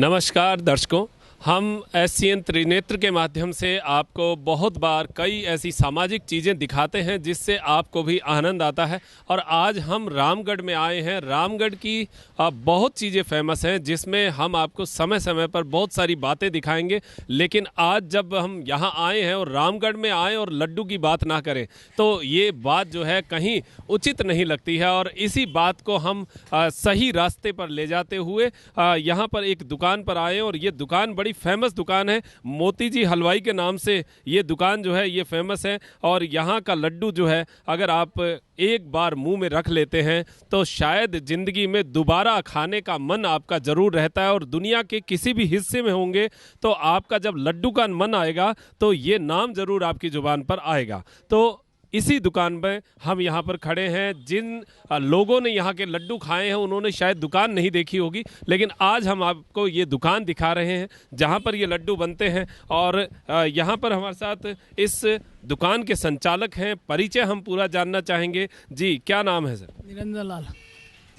नमस्कार दर्शकों, हम SCN त्रिनेत्र के माध्यम से आपको बहुत बार कई ऐसी सामाजिक चीज़ें दिखाते हैं जिससे आपको भी आनंद आता है। और आज हम रामगढ़ में आए हैं। रामगढ़ की बहुत चीज़ें फेमस हैं जिसमें हम आपको समय समय पर बहुत सारी बातें दिखाएंगे। लेकिन आज जब हम यहाँ आए हैं और रामगढ़ में आए और लड्डू की बात ना करें तो ये बात जो है कहीं उचित नहीं लगती है। और इसी बात को हम सही रास्ते पर ले जाते हुए यहाँ पर एक दुकान पर आए और ये दुकान बड़ी फेमस दुकान है। मोती जी हलवाई के नाम से ये दुकान जो है ये फेमस है। और यहाँ का लड्डू जो है अगर आप एक बार मुंह में रख लेते हैं तो शायद ज़िंदगी में दोबारा खाने का मन आपका ज़रूर रहता है। और दुनिया के किसी भी हिस्से में होंगे तो आपका जब लड्डू का मन आएगा तो ये नाम ज़रूर आपकी ज़ुबान पर आएगा। तो इसी दुकान में हम यहाँ पर खड़े हैं। जिन लोगों ने यहाँ के लड्डू खाए हैं उन्होंने शायद दुकान नहीं देखी होगी, लेकिन आज हम आपको ये दुकान दिखा रहे हैं जहाँ पर ये लड्डू बनते हैं। और यहाँ पर हमारे साथ इस दुकान के संचालक हैं। परिचय हम पूरा जानना चाहेंगे। जी, क्या नाम है सर? निरंजन लाल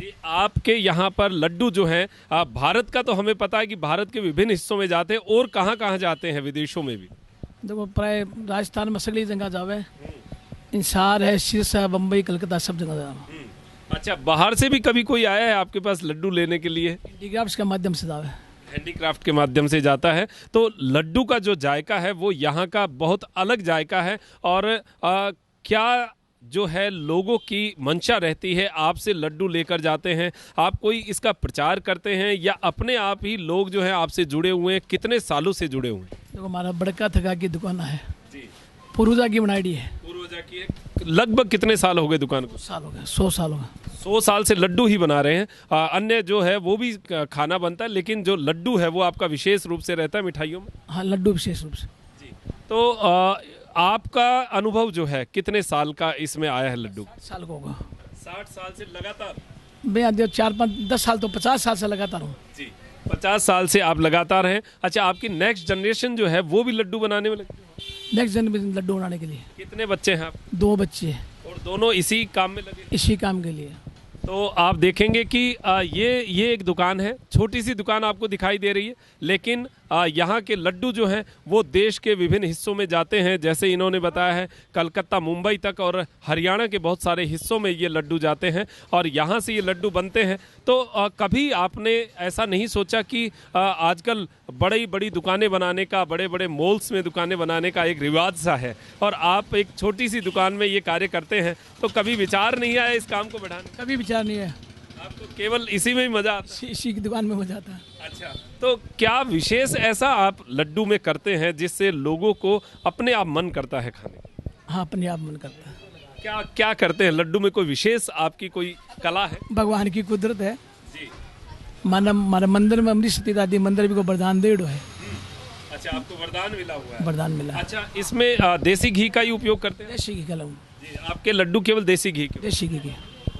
जी, आपके यहाँ पर लड्डू जो हैं भारत का तो हमें पता है कि भारत के विभिन्न हिस्सों में जाते हैं, और कहाँ कहाँ जाते हैं विदेशों में भी? देखो, प्राय राजस्थान में सगली जगह जावे, इंसार है, सिरसा, बम्बई, कलकत्ता, सब जगह जावे। अच्छा, बाहर से भी कभी कोई आया है आपके पास लड्डू लेने के लिए? हैंडीक्राफ्ट के माध्यम से जावे। हैंडीक्राफ्ट के माध्यम से जाता है। तो लड्डू का जो जायका है वो यहाँ का बहुत अलग जायका है। और क्या जो है लोगों की मंशा रहती है, आपसे लड्डू लेकर जाते हैं, आप कोई इसका प्रचार करते हैं या अपने आप ही लोग जो है आपसे जुड़े हुए हैं? कितने सालों से जुड़े हुए हैं? देखो, हमारा बड़का थका की दुकान है जी, पूर्वजा की बनाई है। पूर्वजा की है। लगभग कितने साल हो गए दुकान को? साल हो गए, 100 साल हो गए। 100 साल से लड्डू ही बना रहे हैं। अन्य जो है वो भी खाना बनता है, लेकिन जो लड्डू है वो आपका विशेष रूप से रहता है मिठाइयों में? हाँ, लड्डू विशेष रूप से। जी, तो आपका अनुभव जो है कितने साल का इसमें आया है लड्डू? 60 साल को होगा। 60 साल से लगातार? मैं 4-5-10 साल तो 50 साल से लगातार हूँ। जी, 50 साल से आप लगातार हैं। अच्छा, आपकी नेक्स्ट जनरेशन जो है वो भी लड्डू बनाने में लगी? नेक्स्ट जनरेशन लड्डू बनाने के लिए। कितने बच्चे हैं आप? 2 बच्चे हैं। और दोनों इसी काम में लगे? इसी काम के लिए। तो आप देखेंगे कि ये एक दुकान है, छोटी सी दुकान आपको दिखाई दे रही है, लेकिन यहाँ के लड्डू जो हैं वो देश के विभिन्न हिस्सों में जाते हैं। जैसे इन्होंने बताया है कलकत्ता, मुंबई तक और हरियाणा के बहुत सारे हिस्सों में ये लड्डू जाते हैं और यहाँ से ये लड्डू बनते हैं। तो कभी आपने ऐसा नहीं सोचा कि आजकल बड़ी बड़ी दुकानें बनाने का, बड़े बड़े मॉल्स में दुकानें बनाने का एक रिवाज सा है और आप एक छोटी सी दुकान में ये कार्य करते हैं, तो कभी विचार नहीं आया इस काम को बढ़ाने? कभी विचार नहीं है, आपको केवल इसी में ही मजा आता है? इसी की दुकान में मजा आता है। अच्छा, तो क्या विशेष ऐसा आप लड्डू में करते हैं जिससे लोगों को अपने आप मन करता है खाने का? हाँ, अपने आप मन करता है। क्या क्या करते हैं लड्डू में? कोई विशेष आपकी कोई कला है? भगवान की कुदरत है जी। हमारे मंदिर में अमृत सती दादी मंदिर भी को वरदान दे है। अच्छा, आपको वरदान मिला हुआ है? वरदान मिला। अच्छा, इसमें देसी घी का ही उपयोग करते हैं? देसी घी का लूँ जी, आपके लड्डू केवल देसी घी के? देसी घी के।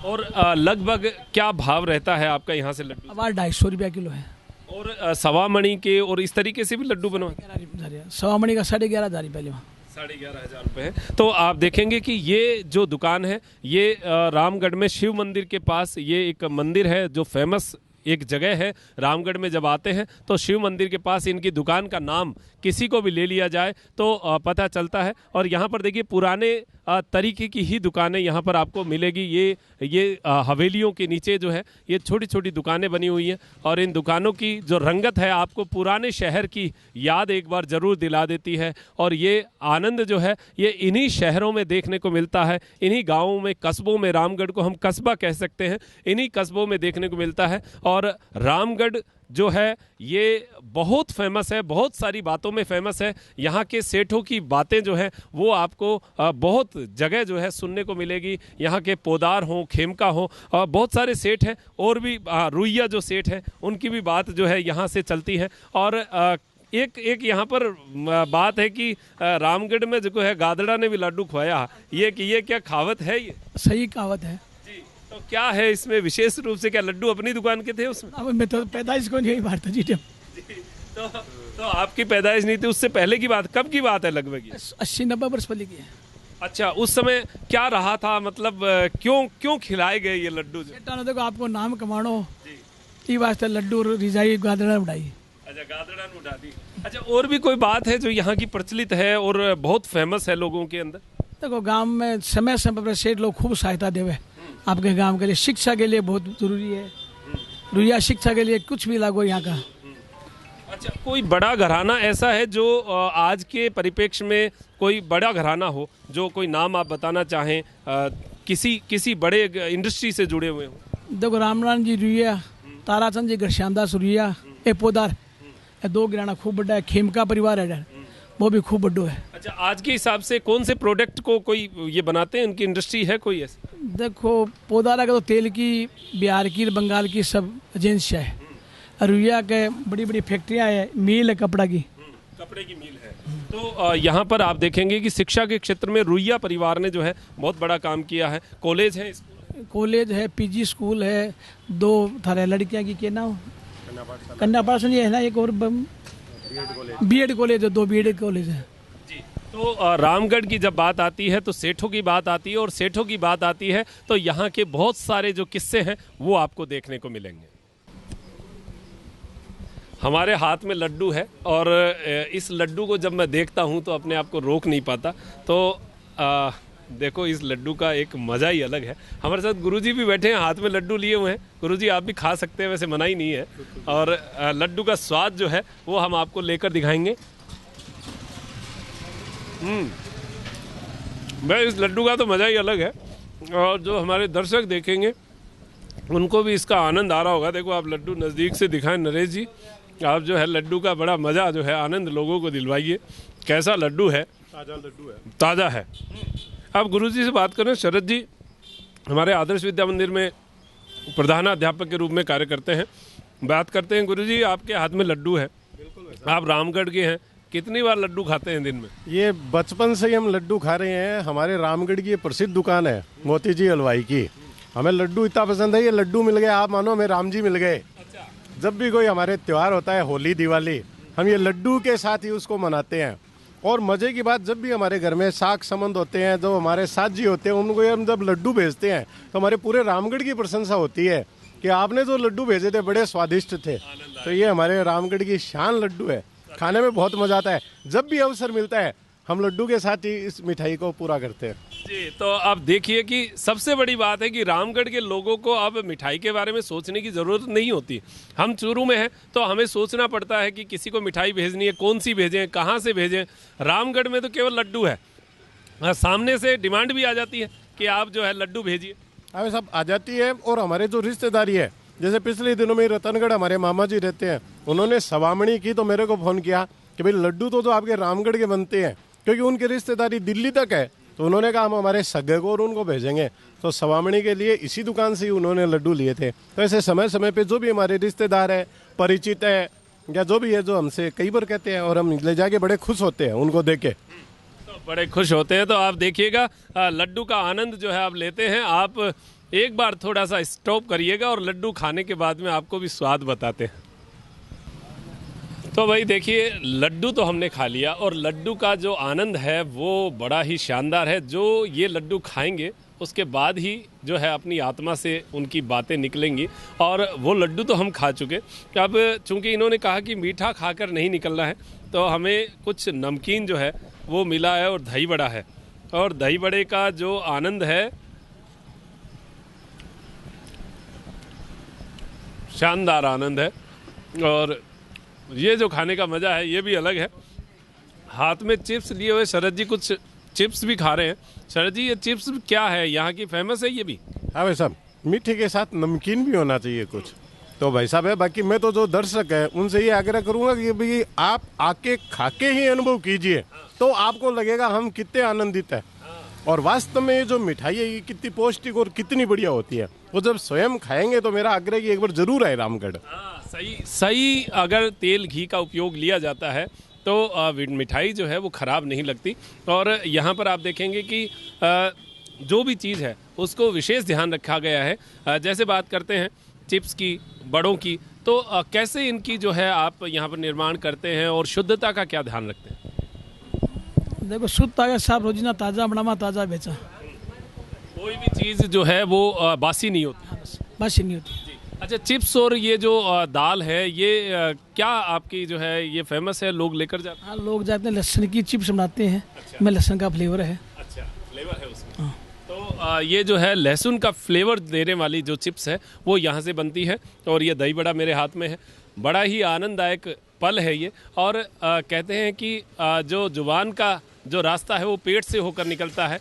और लगभग क्या भाव रहता है आपका यहाँ से लड्डू? अब 250 रुपया किलो है। और सवा मणि के और इस तरीके से भी लड्डू बनवाए? सवा मणि का 11,500 पहले 11,500 रुपये है। तो आप देखेंगे कि ये जो दुकान है ये रामगढ़ में शिव मंदिर के पास ये एक मंदिर है जो फेमस एक जगह है। रामगढ़ में जब आते हैं तो शिव मंदिर के पास इनकी दुकान का नाम किसी को भी ले लिया जाए तो पता चलता है। और यहाँ पर देखिए पुराने तरीके की ही दुकानें यहाँ पर आपको मिलेगी। ये हवेलियों के नीचे जो है ये छोटी छोटी दुकानें बनी हुई हैं और इन दुकानों की जो रंगत है आपको पुराने शहर की याद एक बार ज़रूर दिला देती है। और ये आनंद जो है ये इन्हीं शहरों में देखने को मिलता है, इन्हीं गाँवों में, कस्बों में। रामगढ़ को हम कस्बा कह सकते हैं, इन्हीं कस्बों में देखने को मिलता है। और रामगढ़ जो है ये बहुत फेमस है, बहुत सारी बातों में फेमस है। यहाँ के सेठों की बातें जो है वो आपको बहुत जगह जो है सुनने को मिलेगी। यहाँ के पोदार हों, खेमका हों, बहुत सारे सेठ हैं और भी रुइया जो सेठ हैं उनकी भी बात जो है यहाँ से चलती है। और एक यहाँ पर बात है कि रामगढ़ में जो है गादड़ा ने भी लड्डू खुआया, ये क्या कहावत है? ये सही कहावत है। तो क्या है इसमें विशेष रूप से? क्या लड्डू अपनी दुकान के थे उसमें? अब मैं तो पैदाइश को नहीं मारता जी। तो आपकी पैदाइश नहीं थी, उससे पहले की बात? कब की बात है लगभग? 80-90 वर्ष पहले की है। अच्छा, उस समय क्या रहा था, मतलब क्यों खिलाए गए ये लड्डू? देखो, आपको नाम कमानो ये वास्ते लड्डू रिजाई गादड़ा उड़ाई। अच्छा, गादड़ा उठा दी। अच्छा, और भी कोई बात है जो यहाँ की प्रचलित है और बहुत फेमस है लोगों के अंदर? देखो गांव में समय समय पर सेठ लोग खूब सहायता देवे आपके गांव के लिए, शिक्षा के लिए बहुत जरूरी है। रुइया शिक्षा के लिए कुछ भी लागो यहाँ का। अच्छा, कोई बड़ा घराना ऐसा है जो आज के परिप्रेक्ष्य में कोई बड़ा घराना हो, जो कोई नाम आप बताना चाहें, किसी बड़े इंडस्ट्री से जुड़े हुए हो? देखो रामलाल जी रुइया, ताराचंद जी घरश्यामदास रुइया, एपोदार, ये दो घराना खूब बड़ा है। खेमका परिवार है, वो भी खूब बड़ो है। अच्छा, आज के हिसाब से कौन से प्रोडक्ट को कोई ये बनाते हैं, उनकी इंडस्ट्री है कोई ऐसी? देखो पोदारा का तो तेल की बिहार की बंगाल की सब एजेंसियाँ है। रुइया के बड़ी बड़ी फैक्ट्रियाँ है, मिल है कपड़ा की, कपड़े की मिल है। तो यहाँ पर आप देखेंगे कि शिक्षा के क्षेत्र में रुइया परिवार ने जो है बहुत बड़ा काम किया है। कॉलेज है, कॉलेज है, पीजी स्कूल है, दो थारे लड़कियाँ की क्या नाम, कन्या पाठशाला है ना, एक और बीएड कॉलेज है, दो बीएड कॉलेज है। जी। तो रामगढ़ की जब बात आती है तो सेठों की बात आती है, और सेठों की बात आती है तो यहाँ के बहुत सारे जो किस्से हैं वो आपको देखने को मिलेंगे। हमारे हाथ में लड्डू है और इस लड्डू को जब मैं देखता हूँ तो अपने आप को रोक नहीं पाता। तो देखो, इस लड्डू का एक मज़ा ही अलग है। हमारे साथ गुरुजी भी बैठे हैं, हाथ में लड्डू लिए हुए हैं। गुरुजी, आप भी खा सकते हैं, वैसे मना ही नहीं है। और लड्डू का स्वाद जो है वो हम आपको लेकर दिखाएंगे। भाई, इस लड्डू का तो मज़ा ही अलग है, और जो हमारे दर्शक देखेंगे उनको भी इसका आनंद आ रहा होगा। देखो, आप लड्डू नज़दीक से दिखाएं नरेश जी, आप जो है लड्डू का बड़ा मज़ा जो है आनंद लोगों को दिलवाइए। कैसा लड्डू है? ताज़ा लड्डू है, ताज़ा है। अब गुरुजी से बात करें, शरद जी हमारे आदर्श विद्या मंदिर में प्रधान अध्यापक के रूप में कार्य करते हैं। बात करते हैं गुरुजी, आपके हाथ में लड्डू है, आप रामगढ़ के हैं, कितनी बार लड्डू खाते हैं दिन में? ये बचपन से ही हम लड्डू खा रहे हैं। हमारे रामगढ़ की ये प्रसिद्ध दुकान है मोती जी हलवाई की। हमें लड्डू इतना पसंद है, ये लड्डू मिल गए, आप मानो हमें राम जी मिल गए। जब भी कोई हमारे त्यौहार होता है, होली दिवाली, हम ये लड्डू के साथ ही उसको मनाते हैं। और मज़े की बात, जब भी हमारे घर में साक संबंध होते हैं, जो हमारे साथ जी होते हैं, उनको हम जब लड्डू भेजते हैं तो हमारे पूरे रामगढ़ की प्रशंसा होती है कि आपने जो लड्डू भेजे थे बड़े स्वादिष्ट थे। तो ये हमारे रामगढ़ की शान लड्डू है, खाने में बहुत मज़ा आता है। जब भी अवसर मिलता है हम लड्डू के साथ ही इस मिठाई को पूरा करते हैं। जी, तो आप देखिए कि सबसे बड़ी बात है कि रामगढ़ के लोगों को अब मिठाई के बारे में सोचने की ज़रूरत नहीं होती। हम चूरू में हैं तो हमें सोचना पड़ता है कि किसी को मिठाई भेजनी है, कौन सी भेजें, कहाँ से भेजें। रामगढ़ में तो केवल लड्डू है, सामने से डिमांड भी आ जाती है कि आप जो है लड्डू भेजिए। हमें सब आ जाती है। और हमारे जो रिश्तेदारी है, जैसे पिछले दिनों में रतनगढ़ हमारे मामा जी रहते हैं, उन्होंने सवामणी की तो मेरे को फ़ोन किया कि भाई लड्डू तो आपके रामगढ़ के बनते हैं, क्योंकि उनकी रिश्तेदारी दिल्ली तक है। तो उन्होंने कहा हम हमारे सगे को और उनको भेजेंगे। तो सवामणी के लिए इसी दुकान से ही उन्होंने लड्डू लिए थे। तो ऐसे समय समय पे जो भी हमारे रिश्तेदार है, परिचित है, या जो भी है, जो हमसे कई बार कहते हैं और हम ले जाके बड़े खुश होते हैं उनको देख के। तो बड़े खुश होते हैं। तो आप देखिएगा, लड्डू का आनंद जो है आप लेते हैं। आप एक बार थोड़ा सा स्टॉप करिएगा और लड्डू खाने के बाद में आपको भी स्वाद बताते हैं। तो भाई देखिए, लड्डू तो हमने खा लिया, और लड्डू का जो आनंद है वो बड़ा ही शानदार है। जो ये लड्डू खाएंगे उसके बाद ही जो है अपनी आत्मा से उनकी बातें निकलेंगी। और वो लड्डू तो हम खा चुके, अब चूंकि इन्होंने कहा कि मीठा खाकर नहीं निकलना है, तो हमें कुछ नमकीन जो है वो मिला है और दही बड़ा है। और दही बड़े का जो आनंद है, शानदार आनंद है। और ये जो खाने का मज़ा है ये भी अलग है। हाथ में चिप्स लिए हुए शरद जी कुछ चिप्स भी खा रहे हैं। शरद जी, ये चिप्स क्या है, यहाँ की फेमस है ये भी? हाँ भाई साहब, मीठे के साथ नमकीन भी होना चाहिए कुछ, तो भाई साहब है। बाकी मैं तो जो दर्शक है उनसे ये आग्रह करूंगा कि भाई आप आके खाके ही अनुभव कीजिए, तो आपको लगेगा हम कितने आनंदित हैं। और वास्तव में ये जो मिठाई है ये कितनी पौष्टिक और कितनी बढ़िया होती है, वो जब स्वयं खाएंगे तो मेरा आग्रह कि एक बार जरूर आए रामगढ़। सही अगर तेल घी का उपयोग लिया जाता है तो मिठाई जो है वो ख़राब नहीं लगती। और यहाँ पर आप देखेंगे कि जो भी चीज़ है उसको विशेष ध्यान रखा गया है। जैसे बात करते हैं चिप्स की, बड़ों की, तो कैसे इनकी जो है आप यहाँ पर निर्माण करते हैं और शुद्धता का क्या ध्यान रखते हैं? देखो, शुद्ध ताजा साफ रोजिना ताज़ा बनावा, ताज़ा बेचा। कोई भी चीज़ जो है वो बासी नहीं होती। बासी नहीं होती। अच्छा, चिप्स और ये जो दाल है, ये क्या आपकी जो है ये फेमस है, लोग लेकर जाते हैं? हाँ, लोग जाते हैं, लहसुन की चिप्स बनाते हैं। मैं लहसुन का फ्लेवर है। अच्छा, फ्लेवर है उसमें। तो ये जो है लहसुन का फ्लेवर देने वाली जो चिप्स है वो यहाँ से बनती है। और ये दही बड़ा मेरे हाथ में है, बड़ा ही आनंददायक पल है ये। और कहते हैं कि जो जुबान का जो रास्ता है वो पेट से होकर निकलता है,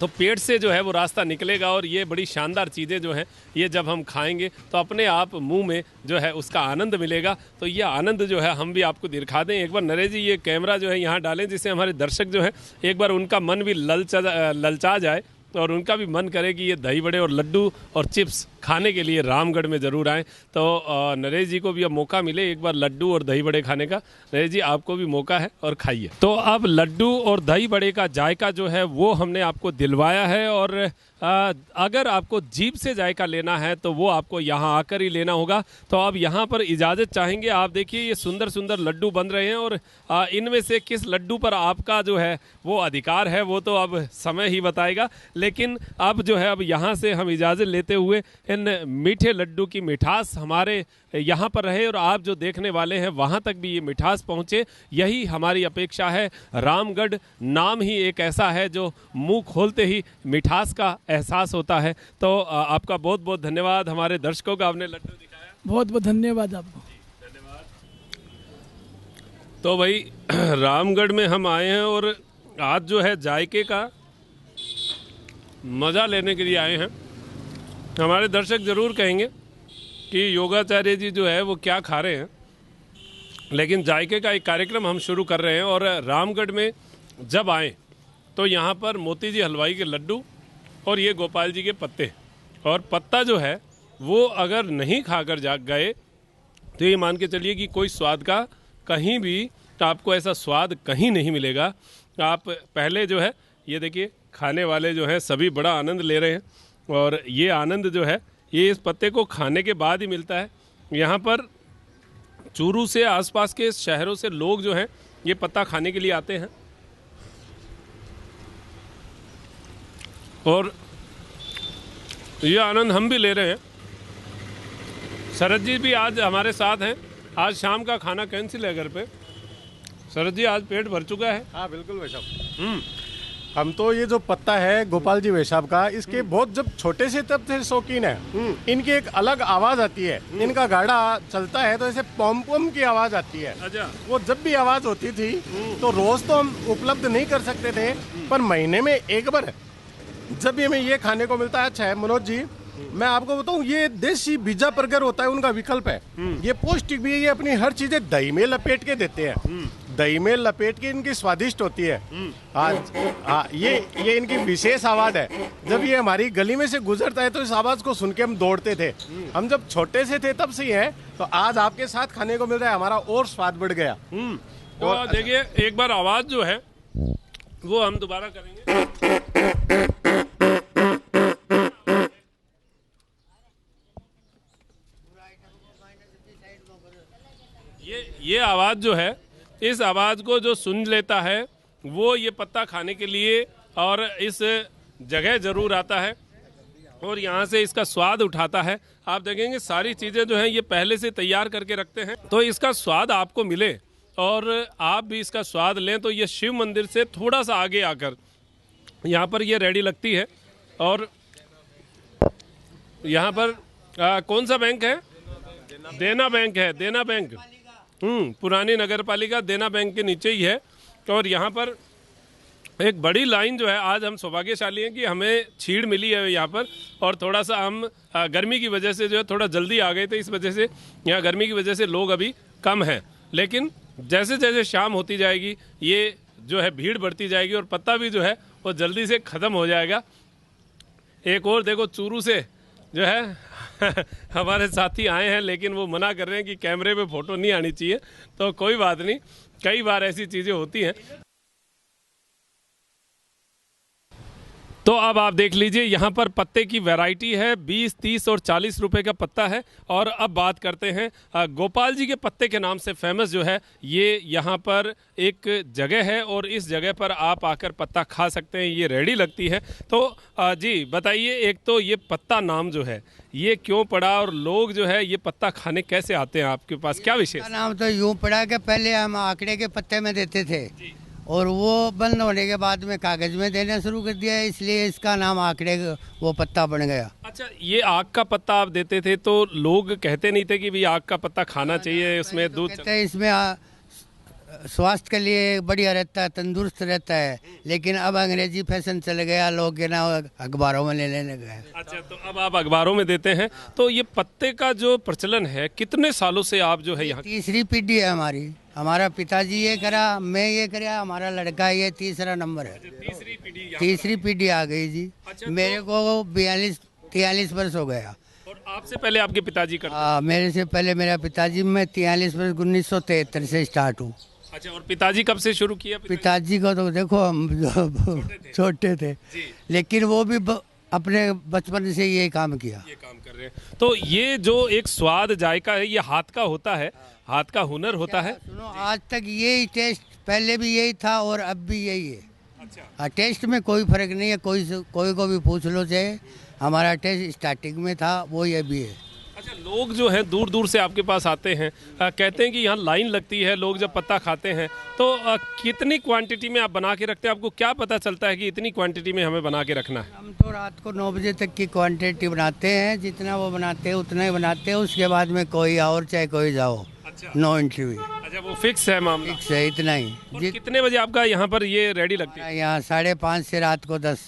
तो पेट से जो है वो रास्ता निकलेगा। और ये बड़ी शानदार चीज़ें जो हैं ये जब हम खाएंगे तो अपने आप मुंह में जो है उसका आनंद मिलेगा। तो ये आनंद जो है हम भी आपको दिखा दें एक बार। नरेश जी, ये कैमरा जो है यहाँ डालें जिससे हमारे दर्शक जो है एक बार उनका मन भी ललचा जाए और उनका भी मन करे कि ये दही बड़े और लड्डू और चिप्स खाने के लिए रामगढ़ में ज़रूर आएँ। तो नरेश जी को भी अब मौका मिले एक बार लड्डू और दही बड़े खाने का। नरेश जी, आपको भी मौका है और खाइए। तो अब लड्डू और दही बड़े का जायका जो है वो हमने आपको दिलवाया है। और अगर आपको जीभ से जायका लेना है तो वो आपको यहाँ आकर ही लेना होगा। तो अब यहाँ पर इजाज़त चाहेंगे। आप देखिए ये सुंदर सुंदर लड्डू बन रहे हैं और इनमें से किस लड्डू पर आपका जो है वो अधिकार है वो तो अब समय ही बताएगा। लेकिन अब जो है अब यहाँ से हम इजाज़त लेते हुए इन मीठे लड्डू की मिठास हमारे यहाँ पर रहे और आप जो देखने वाले हैं वहाँ तक भी ये मिठास पहुँचे, यही हमारी अपेक्षा है। रामगढ़ नाम ही एक ऐसा है जो मुंह खोलते ही मिठास का एहसास होता है। तो आपका बहुत बहुत धन्यवाद, हमारे दर्शकों का आपने लड्डू दिखाया। बहुत बहुत धन्यवाद आपको। तो भाई रामगढ़ में हम आए हैं और आज जो है जायके का मज़ा लेने के लिए आए हैं। हमारे दर्शक ज़रूर कहेंगे कि योगाचार्य जी जो है वो क्या खा रहे हैं, लेकिन जायके का एक कार्यक्रम हम शुरू कर रहे हैं। और रामगढ़ में जब आएँ तो यहाँ पर मोती जी हलवाई के लड्डू और ये गोपाल जी के पत्ते, और पत्ता जो है वो अगर नहीं खाकर जा गए तो ये मान के चलिए कि कोई स्वाद का कहीं भी आपको ऐसा स्वाद कहीं नहीं मिलेगा। आप पहले जो है ये देखिए खाने वाले जो हैं सभी बड़ा आनंद ले रहे हैं और ये आनंद जो है ये इस पत्ते को खाने के बाद ही मिलता है। यहाँ पर चूरू से आसपास के शहरों से लोग जो हैं ये पत्ता खाने के लिए आते हैं और ये आनंद हम भी ले रहे हैं। शरद जी भी आज हमारे साथ हैं। आज शाम का खाना कैंसिल है घर पे। शरद जी, आज पेट भर चुका है? हाँ बिल्कुल भाई साहब। हम तो ये जो पत्ता है गोपाल जी वैशाब का, इसके बहुत जब छोटे से तब से शौकीन है। इनकी एक अलग आवाज आती है, इनका गाड़ा चलता है तो ऐसे पॉम पॉम की आवाज आती है। अच्छा। वो जब भी आवाज होती थी तो रोज तो हम उपलब्ध नहीं कर सकते थे, पर महीने में एक बार जब भी हमें ये खाने को मिलता है। अच्छा है मनोज जी, मैं आपको बताऊं, ये देसी बीजा बर्गर होता है उनका विकल्प है। ये पौष्टिक भी है, ये अपनी हर चीजें दही में लपेट के देते हैं। दही में लपेट के इनकी स्वादिष्ट होती है। हाँ, ये इनकी विशेष आवाज है। जब ये हमारी गली में से गुजरता है तो इस आवाज को सुन के हम दौड़ते थे। हम जब छोटे से थे तब से ही है, तो आज आपके साथ खाने को मिल रहा है, हमारा और स्वाद बढ़ गया। तो देखिए एक बार आवाज जो है वो हम दोबारा करेंगे। ये आवाज जो है, इस आवाज को जो सुन लेता है वो ये पत्ता खाने के लिए और इस जगह जरूर आता है और यहाँ से इसका स्वाद उठाता है। आप देखेंगे सारी चीजें जो हैं ये पहले से तैयार करके रखते हैं, तो इसका स्वाद आपको मिले और आप भी इसका स्वाद लें। तो ये शिव मंदिर से थोड़ा सा आगे आकर यहाँ पर ये रेडी लगती है। और यहाँ पर कौन सा बैंक है? देना बैंक है। देना बैंक पुरानी नगर पालिका देना बैंक के नीचे ही है। और यहाँ पर एक बड़ी लाइन जो है, आज हम सौभाग्यशाली हैं कि हमें छीड़ मिली है यहाँ पर। और थोड़ा सा हम गर्मी की वजह से जो है थोड़ा जल्दी आ गए थे, इस वजह से यहाँ गर्मी की वजह से लोग अभी कम हैं। लेकिन जैसे जैसे शाम होती जाएगी ये जो है भीड़ बढ़ती जाएगी और पत्ता भी जो है वो जल्दी से ख़त्म हो जाएगा। एक और देखो चूरू से जो है हमारे साथी आए हैं, लेकिन वो मना कर रहे हैं कि कैमरे पे फोटो नहीं आनी चाहिए। तो कोई बात नहीं, कई बार ऐसी चीज़ें होती हैं। तो अब आप देख लीजिए यहाँ पर पत्ते की वैरायटी है, 20, 30 और 40 रुपए का पत्ता है। और अब बात करते हैं गोपाल जी के पत्ते के नाम से फेमस जो है ये यहाँ पर एक जगह है और इस जगह पर आप आकर पत्ता खा सकते हैं, ये रेडी लगती है। तो जी बताइए, एक तो ये पत्ता नाम जो है ये क्यों पड़ा और लोग जो है ये पत्ता खाने कैसे आते हैं आपके पास, क्या विशेष? नाम तो यूँ पड़ा कि पहले हम आंकड़े के पत्ते में देते थे और वो बंद होने के बाद में कागज में देना शुरू कर दिया, इसलिए इसका नाम आंकड़े वो पत्ता बन गया। अच्छा, ये आग का पत्ता आप देते थे तो लोग कहते नहीं थे कि भी आग का पत्ता खाना चाहिए, इसमें दूध कहते हैं इसमें स्वास्थ्य के लिए बढ़िया रहता है, तंदुरुस्त रहता है, लेकिन अब अंग्रेजी फैशन चल गया, लोग के ना अखबारों में ले लेने गए। अच्छा, तो अब आप अखबारों में देते हैं। तो ये पत्ते का जो प्रचलन है कितने सालों से आप जो है यहाँ? तीसरी पीढ़ी है हमारी, हमारा पिताजी ये करा, मैं ये करा, हमारा लड़का ये तीसरा नंबर है। तीसरी पीढ़ी आ गई जी। अच्छा, मेरे को 42-43 वर्ष हो गया। और आपसे पहले आपके पिताजी करते? मेरे से पहले मेरा पिताजी, मैं 43 वर्ष 1973 से स्टार्ट हूँ। अच्छा, और पिताजी कब से शुरू किया? पिताजी को तो देखो हम छोटे थे, लेकिन वो भी अपने बचपन से ये काम किया, ये काम कर रहे हैं। तो ये जो एक स्वाद जायका है ये हाथ का होता है, हाथ का हुनर होता है। सुनो, आज तक यही टेस्ट, पहले भी यही था और अब भी यही है। अच्छा, टेस्ट में कोई फर्क नहीं है, कोई को भी पूछ लो, चाहे हमारा टेस्ट स्टार्टिंग में था वो ये भी है। अच्छा, लोग जो हैं दूर दूर से आपके पास आते हैं, कहते हैं कि यहाँ लाइन लगती है लोग जब पत्ता खाते हैं, तो कितनी क्वांटिटी में आप बना के रखते हैं? आपको क्या पता चलता है कि इतनी क्वांटिटी में हमें बना के रखना है? हम तो रात को 9 बजे तक की क्वांटिटी बनाते हैं, जितना वो बनाते हैं उतना ही बनाते हैं, उसके बाद में कोई और चाहे कोई जाओ। अच्छा, नो इंटरव्यू। अच्छा, वो फिक्स है मामला? फिक्स है, इतना ही। और कितने बजे आपका यहाँ पर ये रेडी लगती है? यहाँ 5:30 से रात को 10।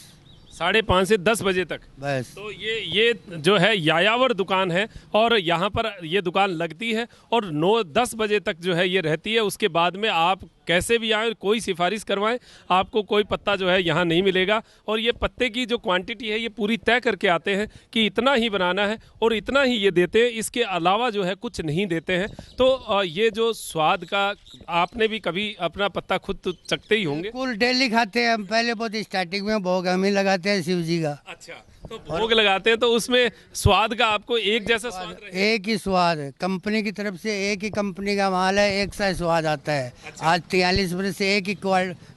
5:30 से 10 बजे तक बस। तो ये जो है यायावर दुकान है और यहाँ पर ये दुकान लगती है और 9-10 बजे तक जो है ये रहती है। उसके बाद में आप कैसे भी आए, कोई सिफारिश करवाएं, आपको कोई पत्ता जो है यहाँ नहीं मिलेगा। और ये पत्ते की जो क्वांटिटी है ये पूरी तय करके आते हैं कि इतना ही बनाना है और इतना ही ये देते हैं, इसके अलावा जो है कुछ नहीं देते हैं। तो ये जो स्वाद का, आपने भी कभी अपना पत्ता खुद तो चखते ही होंगे? बिल्कुल, डेली खाते हैं हम। पहले बहुत स्टार्टिंग में भोग हम ही लगाते हैं शिव जी का। अच्छा, तो भोग लगाते हैं तो उसमें स्वाद का आपको एक जैसा स्वाद रहेगा? एक ही स्वाद है, कंपनी की तरफ से एक ही कंपनी का माल है, एक सा स्वाद आता है। अच्छा। आज 43 वर्ष से एक ही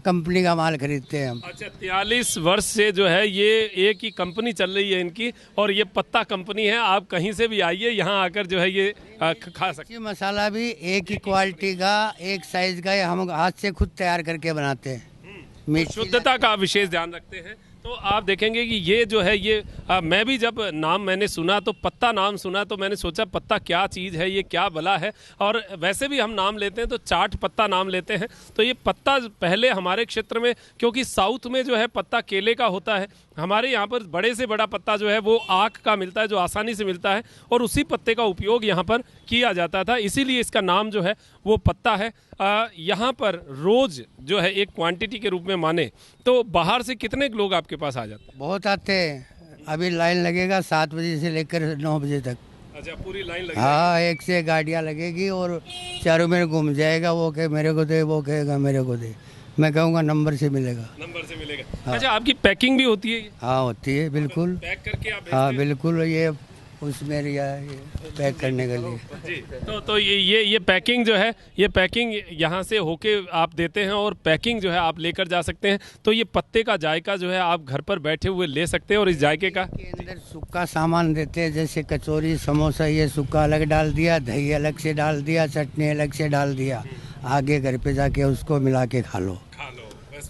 कंपनी का माल खरीदते हैं हम। अच्छा, 43 वर्ष से जो है ये एक ही कंपनी चल रही है इनकी, और ये पत्ता कंपनी है। आप कहीं से भी आइए, यहाँ आकर जो है ये खा सकते हैं। मसाला भी एक ही क्वालिटी का, एक साइज का, हम हाथ से खुद तैयार करके बनाते हैं। शुद्धता का विशेष ध्यान रखते हैं। तो आप देखेंगे कि ये जो है ये मैं भी जब नाम मैंने सुना तो पत्ता नाम सुना तो मैंने सोचा पत्ता क्या चीज़ है, ये क्या भला है। और वैसे भी हम नाम लेते हैं तो चाट पत्ता नाम लेते हैं। तो ये पत्ता पहले हमारे क्षेत्र में, क्योंकि साउथ में जो है पत्ता केले का होता है, हमारे यहाँ पर बड़े से बड़ा पत्ता जो है वो आक का मिलता है, जो आसानी से मिलता है, और उसी पत्ते का उपयोग यहाँ पर किया जाता था, इसीलिए इसका नाम जो है वो पत्ता है। यहाँ पर रोज जो है एक क्वांटिटी के रूप में माने तो बाहर से कितने लोग आपके पास आ जाते हैं? बहुत आते हैं। अभी लाइन लगेगा 7 बजे से लेकर 9 बजे तक। अच्छा, पूरी लाइन लगेगी? हाँ, एक से एक गाड़ियाँ लगेगी और चारों में घूम जाएगा। वो कहे मेरे को दे, वो कहेगा मेरे को दे, मैं कहूँगा नंबर से मिलेगा। नंबर से मिलेगा। हाँ। अच्छा, आपकी पैकिंग भी होती है? हाँ, होती है, बिल्कुल। पैक करके आप भेजते हाँ, हैं? बिल्कुल, ये उसमें पैक करने के लिए जी। तो ये पैकिंग जो है, ये पैकिंग यहाँ से होके आप देते हैं और पैकिंग जो है आप लेकर जा सकते हैं। तो ये पत्ते का जायका जो है आप घर पर बैठे हुए ले सकते हैं। और इस जायके का के अंदर सूखा सामान देते हैं, जैसे कचौरी, समोसा, ये सूखा अलग डाल दिया, दही अलग से डाल दिया, चटनी अलग से डाल दिया। आगे घर पे जाके उसको मिला के खा लो,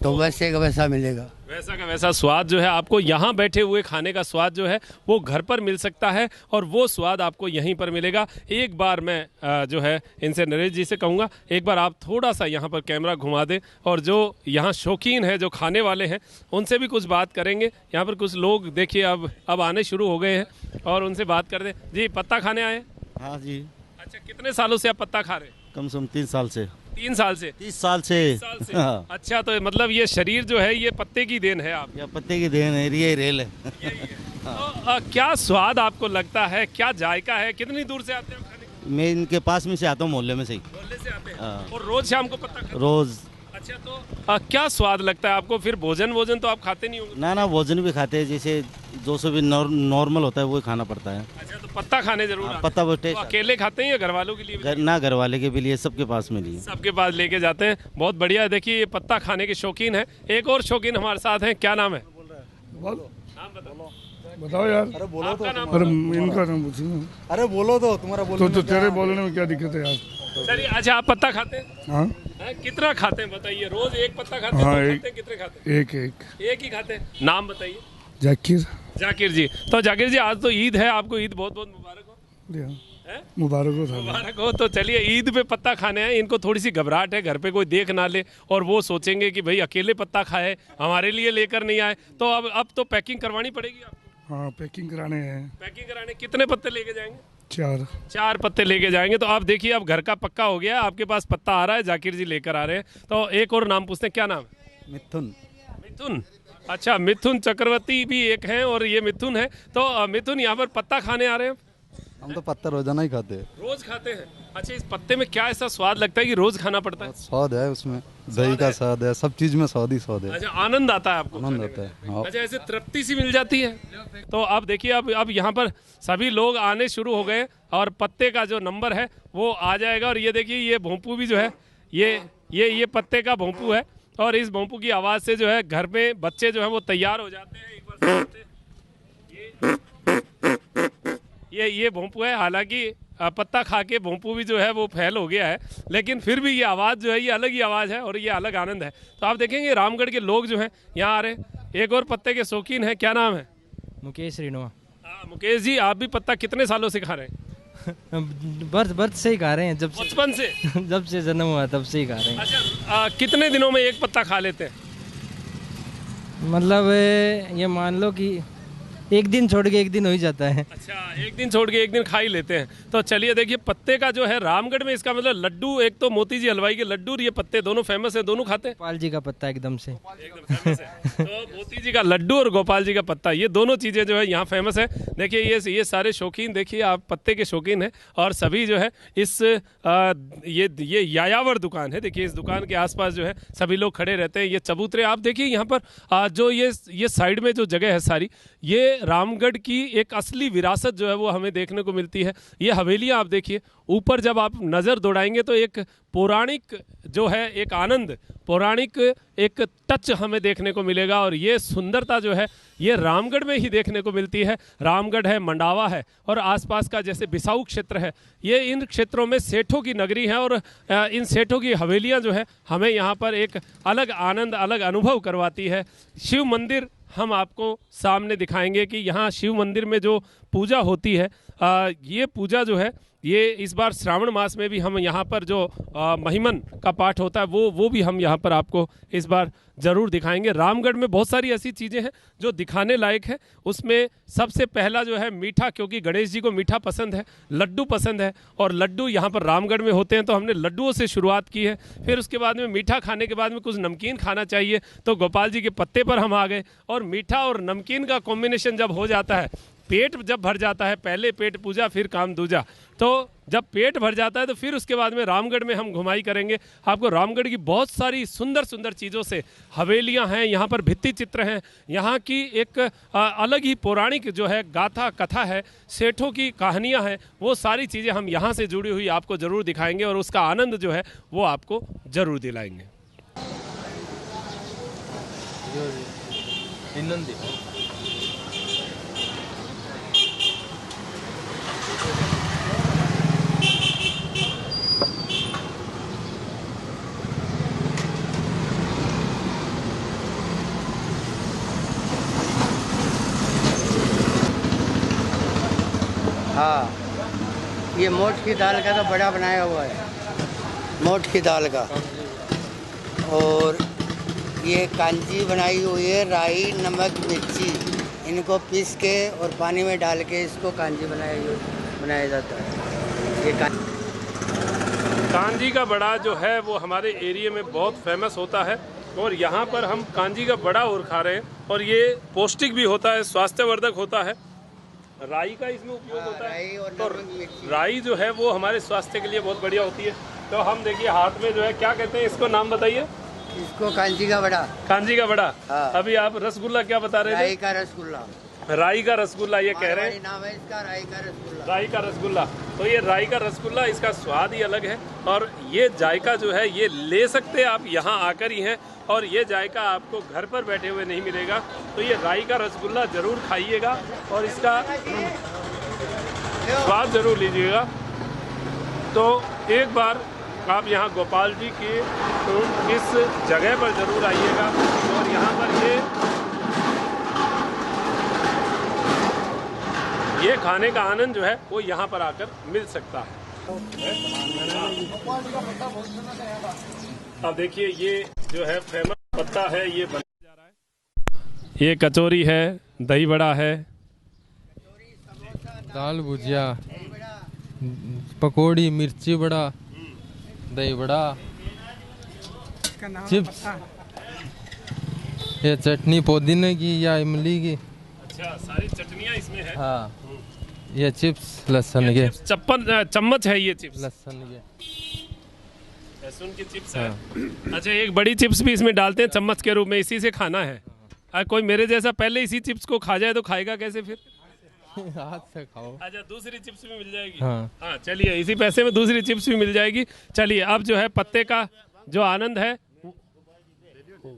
तो वैसे का वैसा मिलेगा। वैसा का वैसा स्वाद जो है आपको यहाँ बैठे हुए खाने का स्वाद जो है वो घर पर मिल सकता है और वो स्वाद आपको यहीं पर मिलेगा। एक बार मैं जो है इनसे, नरेश जी से कहूँगा, एक बार आप थोड़ा सा यहाँ पर कैमरा घुमा दें और जो यहाँ शौकीन है, जो खाने वाले हैं, उनसे भी कुछ बात करेंगे। यहाँ पर कुछ लोग देखिए अब आने शुरू हो गए हैं और उनसे बात कर दें। जी, पत्ता खाने आए? हाँ जी। अच्छा, कितने सालों से आप पत्ता खा रहे हैं? कम से कम 3 साल से। 3 साल से? 30 साल से। 30 साल से। हाँ। अच्छा, तो मतलब ये शरीर जो है ये पत्ते की देन है आप? या पत्ते की देन है, ये रेल है। तो क्या स्वाद आपको लगता है, क्या जायका है? कितनी दूर से आते हैं खाने? मैं इनके पास में से आता हूँ, मोहल्ले में से ही। मोहल्ले से आते हैं? हाँ। और रोज शाम को पत्ता खाते हैं? रोज। अच्छा, तो क्या स्वाद लगता है आपको? फिर भोजन तो आप खाते नहीं होंगे? ना भोजन भी खाते हैं, जैसे जो सो भी नॉर्मल होता है वो खाना पड़ता है। अच्छा, तो पत्ता खाने जरूर आते हैं। पत्ता वो तो टेस्ट अकेले खाते हैं या घर वालों के लिए भी? ना घर वाले के भी लिए, सबके पास में लिए। सबके पास लेके जाते हैं। बहुत बढ़िया है। देखिए, ये पत्ता खाने के शौकीन है। एक और शौकीन हमारे साथ हैं। क्या नाम है? नाम बताओ यार। अरे बोलो तो। अरे इनका नाम पूछो। अरे बोलो तो, तुम्हारा बोलो तो तेरे बोलने में क्या दिक्कत है यार? चलिए, अच्छा, आप पत्ता खाते हैं? हाँ हैं? कितना खाते हैं बताइए? रोज एक पत्ता खाते हैं? हाँ, दो एक। खाते हैं? कितने खाते हैं? एक एक ही खाते हैं। नाम बताइए। जाकिर। जाकिर जी। तो जाकिर जी, आज तो ईद है, आपको ईद बहुत बहुत मुबारक हो। हैं? मुबारक हो साहब। मुबारक हो। तो चलिए, ईद पे पत्ता खाने हैं। इनको थोड़ी सी घबराहट है, घर पे कोई देख ना ले और वो सोचेंगे कि भाई अकेले पत्ता खाए, हमारे लिए लेकर नहीं आए। तो अब तो पैकिंग करवानी पड़ेगी आपको। हाँ पैकिंग कराने हैं। पैकिंग कराने कितने पत्ते लेके जाएंगे? 4 पत्ते लेके जाएंगे। तो आप देखिए, अब घर का पक्का हो गया, आपके पास पत्ता आ रहा है, जाकिर जी लेकर आ रहे हैं। तो एक और नाम पूछते हैं, क्या नाम है? मिथुन। मिथुन। अच्छा, मिथुन चक्रवर्ती भी एक हैं और ये मिथुन है। तो मिथुन यहाँ पर पत्ता खाने आ रहे हैं? हम तो पत्ता रोजाना ही खाते हैं। रोज खाते हैं? अच्छा, इस पत्ते में क्या ऐसा स्वाद लगता है कि रोज खाना पड़ता है? स्वाद है उसमें, दही का स्वाद है, सब चीज में स्वाद ही स्वाद है। अच्छा, आनंद आता है आपको? आनंद आता है। हाँ। अच्छा, ऐसे तृप्ति सी मिल जाती है। तो आप देखिए, अब यहाँ पर सभी लोग आने शुरू हो गए और पत्ते का जो नंबर है वो आ जाएगा। और ये देखिए, ये भोंपू भी जो है, ये पत्ते का भोंपू है। और इस भोंपू की आवाज से जो है घर में बच्चे जो है वो तैयार हो जाते हैं। एक बार सुनते हैं। ये भोंपू है। हालांकि पत्ता खा के भोंपू भी जो है वो फैल हो गया है, लेकिन फिर भी ये आवाज़ जो है ये अलग ही आवाज़ है और ये अलग आनंद है। तो आप देखेंगे रामगढ़ के लोग जो हैं यहाँ आ रहे हैं। एक और पत्ते के शौकीन हैं। क्या नाम है? मुकेश रेणुआ। हाँ मुकेश जी, आप भी पत्ता कितने सालों से खा रहे हैं? बर्थ से ही खा रहे हैं, जब से बचपन से? जब से जन्म हुआ तब से ही खा रहे हैं। अच्छा, कितने दिनों में एक पत्ता खा लेते हैं? मतलब ये मान लो कि एक दिन छोड़ के एक दिन हो ही जाता है। अच्छा, एक दिन छोड़ के एक दिन खा ही लेते हैं। तो चलिए देखिए, पत्ते का जो है रामगढ़ में इसका मतलब लड्डू, एक तो मोती जी हलवाई के लड्डू और ये पत्ते दोनों फेमस है, दोनों खाते हैं। गोपाल जी का पत्ता एकदम से फेमस है। तो मोती जी का लड्डू और गोपाल जी का पत्ता, ये दोनों चीजें जो है यहाँ फेमस है। देखिए, ये सारे शौकीन, देखिए आप पत्ते के शौकीन हैं और सभी जो है इस ये यायावर दुकान है। देखिए, इस दुकान के आसपास जो है सभी लोग खड़े रहते हैं। ये चबूतरे आप देखिए यहाँ पर जो ये साइड में जो जगह है सारी, ये रामगढ़ की एक असली विरासत जो है वो हमें देखने को मिलती है। ये हवेलियाँ आप देखिए, ऊपर जब आप नज़र दौड़ाएंगे तो एक पौराणिक जो है, एक आनंद, पौराणिक एक टच हमें देखने को मिलेगा। और ये सुंदरता जो है ये रामगढ़ में ही देखने को मिलती है। रामगढ़ है, मंडावा है और आसपास का जैसे बिसाऊ क्षेत्र है, ये इन क्षेत्रों में सेठों की नगरी है। और इन सेठों की हवेलियाँ जो है हमें यहाँ पर एक अलग आनंद, अलग अनुभव करवाती है। शिव मंदिर हम आपको सामने दिखाएंगे कि यहाँ शिव मंदिर में जो पूजा होती है, ये पूजा जो है ये इस बार श्रावण मास में भी हम यहाँ पर जो महिमन का पाठ होता है वो भी हम यहाँ पर आपको इस बार ज़रूर दिखाएंगे। रामगढ़ में बहुत सारी ऐसी चीज़ें हैं जो दिखाने लायक है। उसमें सबसे पहला जो है मीठा, क्योंकि गणेश जी को मीठा पसंद है, लड्डू पसंद है और लड्डू यहाँ पर रामगढ़ में होते हैं, तो हमने लड्डुओं से शुरुआत की है। फिर उसके बाद में मीठा खाने के बाद में कुछ नमकीन खाना चाहिए, तो गोपाल जी के पत्ते पर हम आ गए। और मीठा और नमकीन का कॉम्बिनेशन जब हो जाता है, पेट जब भर जाता है, पहले पेट पूजा फिर काम दूजा, तो जब पेट भर जाता है तो फिर उसके बाद में रामगढ़ में हम घुमाई करेंगे आपको। रामगढ़ की बहुत सारी सुंदर सुंदर चीज़ों से, हवेलियां हैं, यहाँ पर भित्ति चित्र हैं, यहाँ की एक अलग ही पौराणिक जो है गाथा कथा है, सेठों की कहानियाँ हैं, वो सारी चीज़ें हम यहाँ से जुड़ी हुई आपको ज़रूर दिखाएंगे और उसका आनंद जो है वो आपको ज़रूर दिलाएंगे। हाँ, ये मोठ की दाल का तो बड़ा बनाया हुआ है, मोठ की दाल का। और ये कांजी बनाई हुई है, राई, नमक, मिर्ची, इनको पीस के और पानी में डाल के इसको कांजी बनाया जाता है। ये कांजी का बड़ा जो है वो हमारे एरिया में बहुत फेमस होता है और यहाँ पर हम कांजी का बड़ा और खा रहे हैं। और ये पौष्टिक भी होता है, स्वास्थ्यवर्धक होता है। राई का इसमें उपयोग होता है, तो राई जो है वो हमारे स्वास्थ्य के लिए बहुत बढ़िया होती है। तो हम देखिए हाथ में जो है, क्या कहते हैं इसको, नाम बताइए। इसको कांजी का बड़ा, कांजी का बड़ा। हाँ। अभी आप रसगुल्ला क्या बता रहे राई का रसगुल्ला, थे? राई का रसगुल्ला ये कह रहे हैं। नाम है इसका राई का रसगुल्ला। राई का रसगुल्ला। तो ये राई का रसगुल्ला, इसका स्वाद ही अलग है और ये जायका जो है ये ले सकते आप यहाँ आकर ही हैं, और ये जायका आपको घर पर बैठे हुए नहीं मिलेगा। तो ये राई का रसगुल्ला ज़रूर खाइएगा और इसका स्वाद ज़रूर लीजिएगा। तो एक बार आप यहाँ गोपाल जी की इस जगह पर ज़रूर आइएगा और यहाँ पर ये खाने का आनंद जो है वो यहाँ पर आकर मिल सकता है। अब देखिए ये जो है फेमस पत्ता है, ये बन जा रहा है। ये कचौरी है, दही बड़ा है, दाल भुजिया, पकौड़ी, मिर्ची बड़ा, दही बड़ा, चिप्स, ये चटनी पुदीने की या इमली की। अच्छा, सारी चटनियाँ इसमें है। हाँ, ये चिप्स लहसुन के, चम्मच है ये चिप्स, लहसुन के, लहसुन की चिप्स है। अच्छा, एक बड़ी चिप्स भी इसमें डालते हैं चम्मच के रूप में, इसी से खाना है। कोई मेरे जैसा पहले इसी चिप्स को खा जाए तो खाएगा कैसे फिर? हाथ से खाओ। अच्छा, दूसरी चिप्स भी मिल जाएगी। हाँ, हाँ, चलिए इसी पैसे में दूसरी चिप्स भी मिल जाएगी। चलिए अब जो है पत्ते का जो आनंद है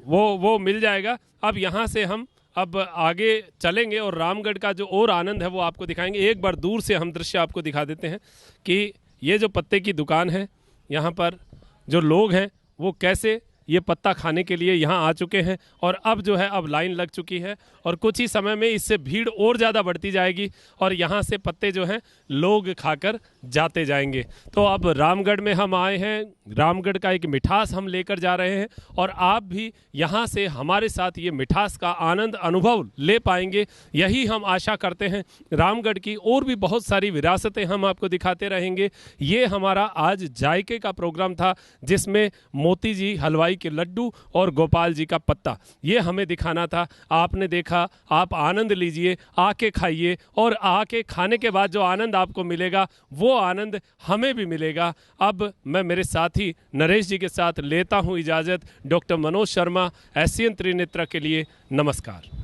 वो मिल जाएगा। अब यहाँ से हम अब आगे चलेंगे और रामगढ़ का जो और आनंद है वो आपको दिखाएंगे। एक बार दूर से हम दृश्य आपको दिखा देते हैं कि ये जो पत्ते की दुकान है, यहाँ पर जो लोग हैं वो कैसे ये पत्ता खाने के लिए यहाँ आ चुके हैं और अब जो है अब लाइन लग चुकी है और कुछ ही समय में इससे भीड़ और ज़्यादा बढ़ती जाएगी और यहाँ से पत्ते जो हैं लोग खाकर जाते जाएंगे। तो अब रामगढ़ में हम आए हैं, रामगढ़ का एक मिठास हम लेकर जा रहे हैं और आप भी यहाँ से हमारे साथ ये मिठास का आनंद अनुभव ले पाएंगे, यही हम आशा करते हैं। रामगढ़ की और भी बहुत सारी विरासतें हम आपको दिखाते रहेंगे। ये हमारा आज जायके का प्रोग्राम था जिसमें मोती जी हलवाई के लड्डू और गोपाल जी का पत्ता ये हमें दिखाना था। आपने देखा, आप आनंद लीजिए, आके खाइए और आके खाने के बाद जो आनंद आपको मिलेगा वो आनंद हमें भी मिलेगा। अब मैं मेरे साथी नरेश जी के साथ लेता हूं इजाज़त। डॉक्टर मनोज शर्मा, एशियन त्रिनेत्र के लिए नमस्कार।